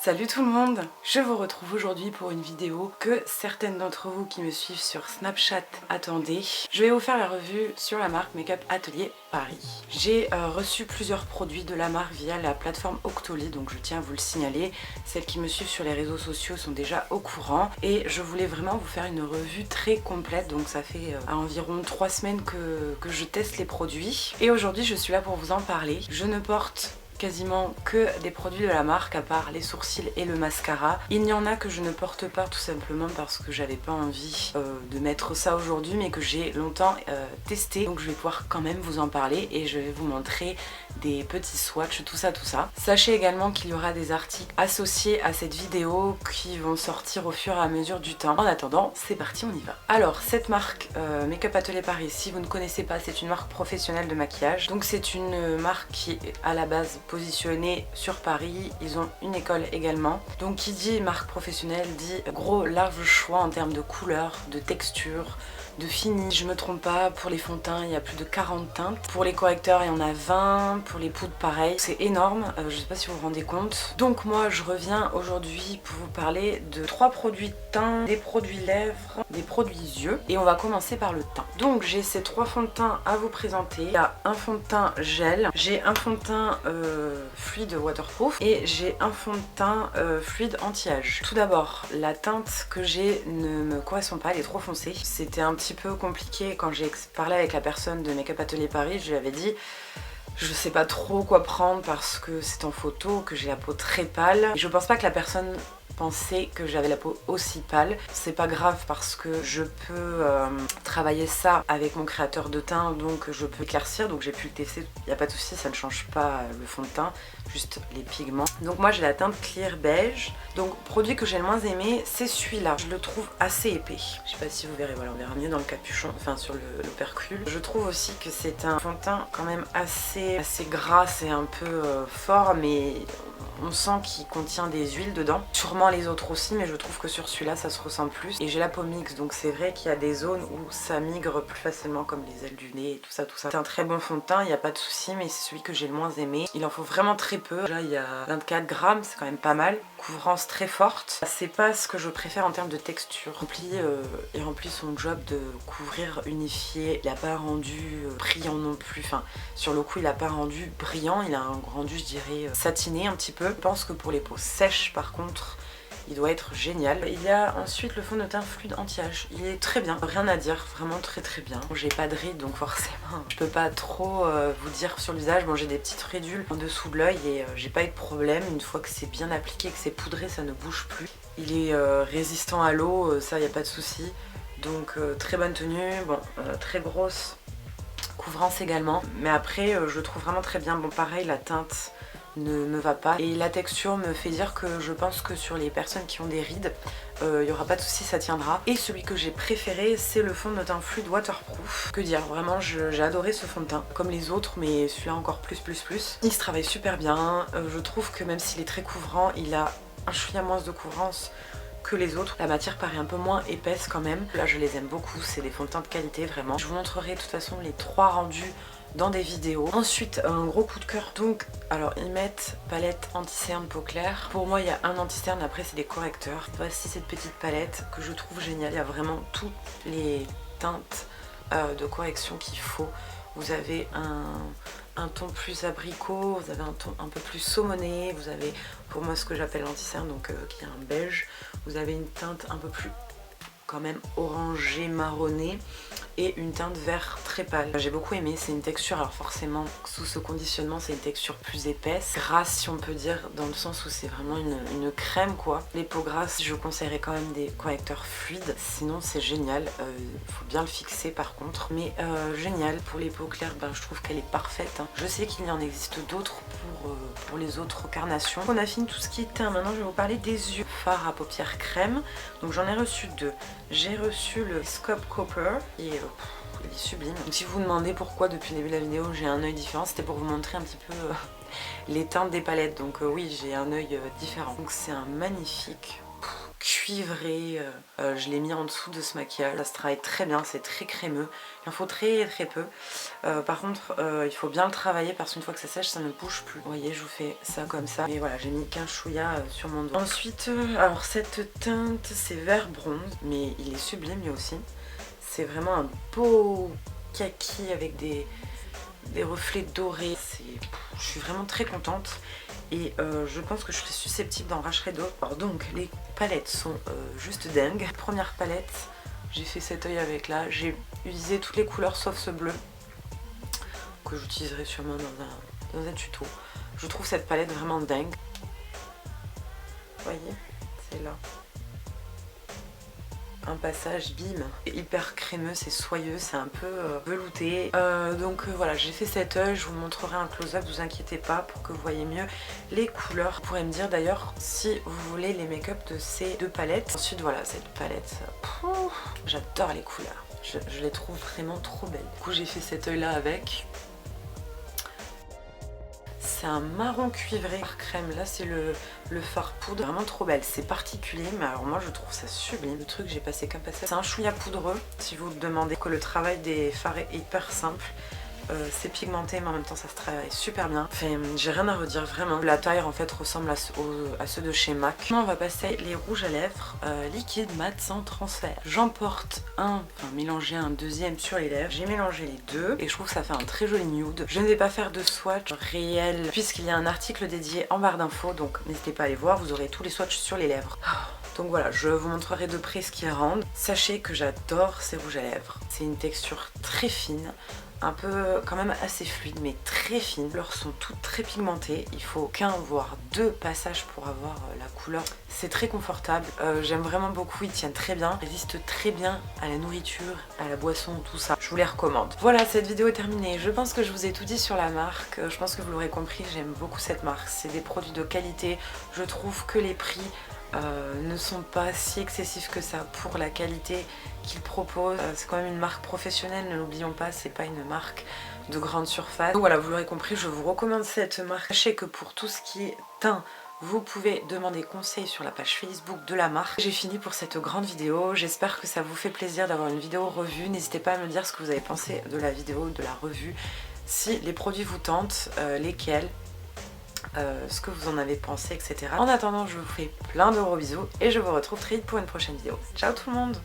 Salut tout le monde! Je vous retrouve aujourd'hui pour une vidéo que certaines d'entre vous qui me suivent sur Snapchat attendaient. Je vais vous faire la revue sur la marque Make Up Atelier Paris. J'ai reçu plusieurs produits de la marque via la plateforme Octoly, donc je tiens à vous le signaler. Celles qui me suivent sur les réseaux sociaux sont déjà au courant et je voulais vraiment vous faire une revue très complète, donc ça fait environ 3 semaines que je teste les produits et aujourd'hui je suis là pour vous en parler. Je ne porte quasiment que des produits de la marque à part les sourcils et le mascara. Il y en a que je ne porte pas tout simplement parce que j'avais pas envie de mettre ça aujourd'hui mais que j'ai longtemps testé, donc je vais pouvoir quand même vous en parler et je vais vous montrer des petits swatchs, tout ça. Sachez également qu'il y aura des articles associés à cette vidéo qui vont sortir au fur et à mesure du temps. En attendant, c'est parti, on y va. Alors cette marque Make Up Atelier Paris, si vous ne connaissez pas, c'est une marque professionnelle de maquillage. Donc c'est une marque qui est à la base positionnés sur Paris, ils ont une école également. Donc qui dit marque professionnelle dit gros large choix en termes de couleurs, de texture, de fini. Je me trompe pas, pour les fonds de teint il y a plus de 40 teintes, pour les correcteurs il y en a 20, pour les poudres pareil, c'est énorme, je sais pas si vous vous rendez compte. Donc moi je reviens aujourd'hui pour vous parler de 3 produits de teint, des produits lèvres, des produits yeux et on va commencer par le teint. Donc j'ai ces 3 fonds de teint à vous présenter. Il y a un fond de teint gel, j'ai un fond de teint fluide waterproof et j'ai un fond de teint fluide anti-âge. Tout d'abord, la teinte que j'ai ne me correspond pas, elle est trop foncée. C'était un petit peu compliqué quand j'ai parlé avec la personne de Make Up Atelier Paris, je lui avais dit je sais pas trop quoi prendre parce que c'est en photo, que j'ai la peau très pâle. Et je pense pas que la personne pensait que j'avais la peau aussi pâle. C'est pas grave parce que je peux travailler ça avec mon créateur de teint, donc je peux éclaircir, donc j'ai pu le tester, il n'y a pas de souci, ça ne change pas le fond de teint, juste les pigments. Donc moi j'ai la teinte clear beige. Donc produit que j'ai le moins aimé, c'est celui-là. Je le trouve assez épais. Je sais pas si vous verrez, voilà, on verra mieux dans le capuchon, enfin sur l'opercule. Je trouve aussi que c'est un fond de teint quand même assez gras, c'est un peu fort, mais on sent qu'il contient des huiles dedans. Sûrement les autres aussi, mais je trouve que sur celui-là ça se ressent plus. Et j'ai la peau mixte, donc c'est vrai qu'il y a des zones où ça migre plus facilement, comme les ailes du nez et tout ça. C'est un très bon fond de teint, il n'y a pas de souci, mais c'est celui que j'ai le moins aimé. Il en faut vraiment très peu. Déjà il y a 24 grammes, c'est quand même pas mal. Couvrance très forte. C'est pas ce que je préfère en termes de texture. Il remplit son job de couvrir, unifier. Il n'a pas rendu brillant non plus. Enfin, sur le coup, il n'a pas rendu brillant. Il a un rendu, je dirais, satiné un petit peu. Je pense que pour les peaux sèches, par contre, il doit être génial. Il y a ensuite le fond de teint fluide anti-âge. Il est très bien, rien à dire, vraiment très bien. J'ai pas de rides donc forcément je peux pas trop vous dire sur l'usage. Bon, j'ai des petites ridules en dessous de l'œil et j'ai pas eu de problème. Une fois que c'est bien appliqué, que c'est poudré, ça ne bouge plus. Il est résistant à l'eau, ça y a pas de souci. Donc très bonne tenue, bon, très grosse couvrance également. Mais après je trouve vraiment très bien. Bon pareil, la teinte ne me va pas et la texture me fait dire que je pense que sur les personnes qui ont des rides il n'y aura pas de souci, ça tiendra. Et celui que j'ai préféré, c'est le fond de teint fluide waterproof. Que dire, vraiment j'ai adoré ce fond de teint comme les autres, mais celui-là encore plus. Il se travaille super bien, je trouve que même s'il est très couvrant, il a un chouïa moins de couvrance que les autres. La matière paraît un peu moins épaisse quand même. Là je les aime beaucoup, c'est des fonds de teint de qualité vraiment. Je vous montrerai de toute façon les 3 rendus dans des vidéos. Ensuite un gros coup de cœur, donc alors ils mettent palette anti-cerne peau claire. Pour moi il y a un anti-cerne, après c'est des correcteurs. Voici cette petite palette que je trouve géniale, il y a vraiment toutes les teintes de correction qu'il faut. Vous avez un ton plus abricot, vous avez un ton un peu plus saumoné, vous avez pour moi ce que j'appelle l'anti-cerne, donc qui est un beige. Vous avez une teinte un peu plus quand même orangé marronné et une teinte vert très pâle. J'ai beaucoup aimé, c'est une texture, alors forcément sous ce conditionnement c'est une texture plus épaisse, grasse si on peut dire, dans le sens où c'est vraiment une crème quoi. Les peaux grasses, je conseillerais quand même des correcteurs fluides, sinon c'est génial, faut bien le fixer par contre, mais génial. Pour les peaux claires, ben, je trouve qu'elle est parfaite, hein. Je sais qu'il y en existe d'autres pour les autres carnations. On a fini tout ce qui est teint, maintenant je vais vous parler des yeux. Fard à paupières crème, donc j'en ai reçu 2. J'ai reçu le Scope Copper et il est sublime. Donc si vous vous demandez pourquoi depuis le début de la vidéo j'ai un œil différent, c'était pour vous montrer un petit peu les teintes des palettes. Donc oui, j'ai un œil différent. Donc c'est un magnifique cuivré. Je l'ai mis en dessous de ce maquillage. Ça se travaille très bien, c'est très crémeux. Il en faut très peu. Par contre, il faut bien le travailler parce qu'une fois que ça sèche, ça ne bouge plus. Vous voyez, je vous fais ça comme ça. Et voilà, j'ai mis qu'un chouïa sur mon dos. Ensuite, alors cette teinte, c'est vert bronze, mais il est sublime lui aussi. C'est vraiment un beau kaki avec des reflets dorés. Je suis vraiment très contente. Et je pense que je suis susceptible d'en racheter d'autres. Alors donc les palettes sont juste dingues. Première palette, j'ai fait cet œil avec là. J'ai utilisé toutes les couleurs sauf ce bleu que j'utiliserai sûrement dans un tuto. Je trouve cette palette vraiment dingue. Vous voyez, c'est là. Un passage bim, hyper crémeux, c'est soyeux, c'est un peu velouté. Donc voilà, j'ai fait cet œil, je vous montrerai un close-up, vous inquiétez pas pour que vous voyez mieux les couleurs. Vous pourrez me dire d'ailleurs si vous voulez les make-up de ces deux palettes. Ensuite voilà, cette palette, j'adore les couleurs, je les trouve vraiment trop belles. Du coup j'ai fait cet œil là avec. C'est un marron cuivré par crème, là c'est le fard poudre, vraiment trop belle, c'est particulier mais alors moi je trouve ça sublime. Le truc j'ai passé qu'un passage, c'est un chouïa poudreux si vous le demandez, que le travail des fards est hyper simple. C'est pigmenté mais en même temps ça se travaille super bien. Enfin, j'ai rien à redire vraiment. La taille en fait ressemble à ceux de chez MAC. Maintenant on va passer les rouges à lèvres liquide mat sans transfert. J'en porte mélanger un deuxième sur les lèvres. J'ai mélangé les deux et je trouve que ça fait un très joli nude. Je ne vais pas faire de swatch réel puisqu'il y a un article dédié en barre d'infos, donc n'hésitez pas à aller voir, vous aurez tous les swatchs sur les lèvres. Donc voilà, je vous montrerai de près ce qu'ils rendent. Sachez que j'adore ces rouges à lèvres. C'est une texture très fine, un peu quand même assez fluide mais très fine. Les couleurs sont toutes très pigmentées, il faut qu'un voire deux passages pour avoir la couleur. C'est très confortable, j'aime vraiment beaucoup, ils tiennent très bien, ils résistent très bien à la nourriture, à la boisson, tout ça. Je vous les recommande. Voilà, cette vidéo est terminée. Je pense que je vous ai tout dit sur la marque, je pense que vous l'aurez compris, j'aime beaucoup cette marque. C'est des produits de qualité, je trouve que les prix ne sont pas si excessifs que ça pour la qualité qu'ils proposent. C'est quand même une marque professionnelle, ne l'oublions pas, c'est pas une marque de grande surface. Donc voilà, vous l'aurez compris, je vous recommande cette marque. Sachez que pour tout ce qui est teint, vous pouvez demander conseil sur la page Facebook de la marque. J'ai fini pour cette grande vidéo, j'espère que ça vous fait plaisir d'avoir une vidéo revue. N'hésitez pas à me dire ce que vous avez pensé de la vidéo, de la revue, si les produits vous tentent, lesquels, ce que vous en avez pensé, etc. En attendant, je vous fais plein de gros bisous et je vous retrouve très vite pour une prochaine vidéo. Ciao tout le monde!